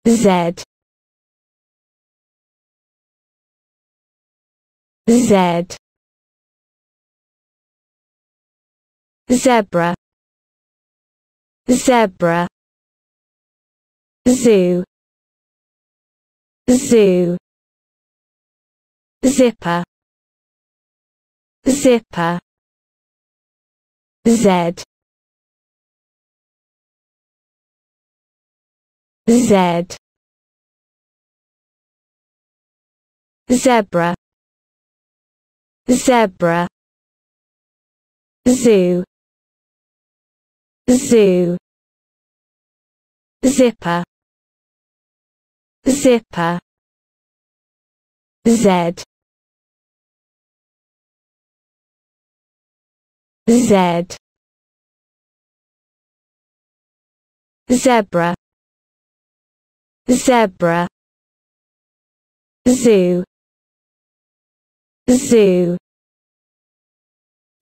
Z, Z, zebra, zebra, zoo, zoo, zipper, zipper, Z, Z, zebra, zebra, zoo, zoo, zipper, zipper, Z, Z, zebra, zebra, zoo, zoo,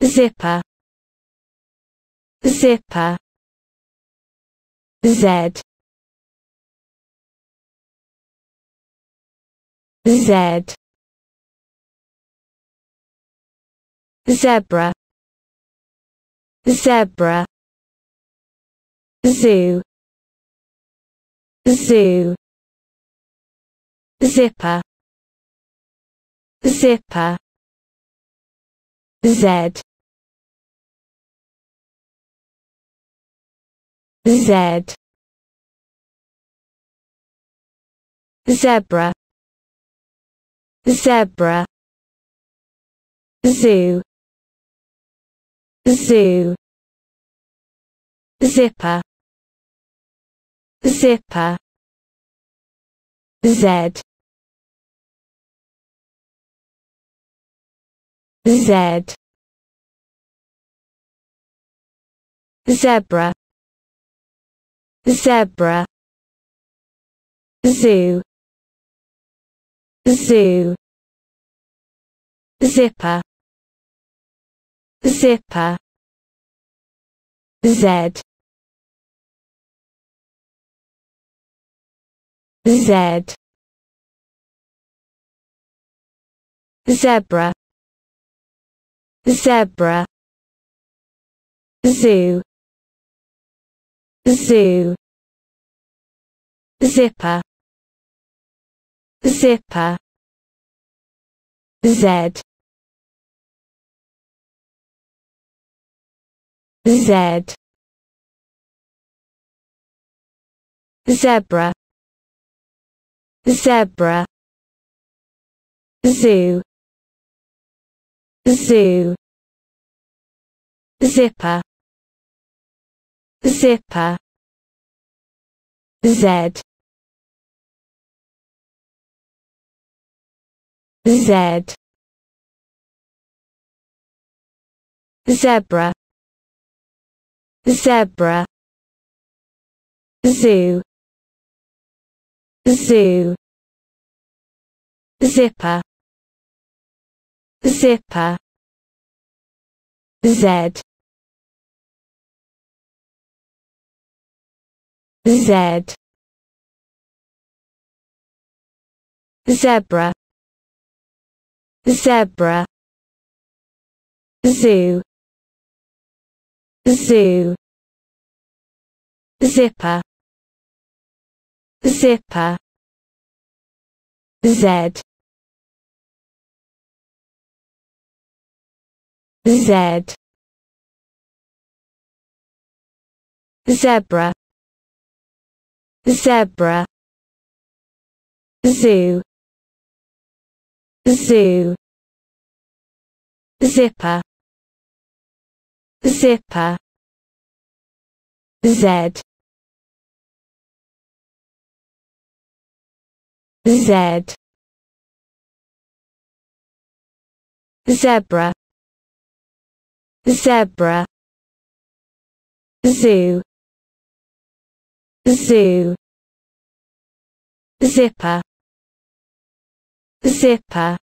zipper, zipper, Z, Z, zebra, zebra, zoo, zoo, zipper, zipper, Z, Z, zebra, zebra, zoo, zoo, zipper, zipper, Z, Z, zebra, zebra, zoo, zoo, zipper, zipper, Z, Z, zebra, zebra, zoo, zoo, zipper, zipper, Z, Z, zebra, zebra, zoo, zoo, zipper, zipper, Z, Z, zebra, zebra, zoo, zoo, zipper, zipper, Z, Z, zebra, zebra, zoo, zoo, zipper, zipper, Z, Z, zebra, zebra, zoo, zoo, zipper, zipper, Z, Z, zebra, zebra, zoo, zoo, zipper, zipper,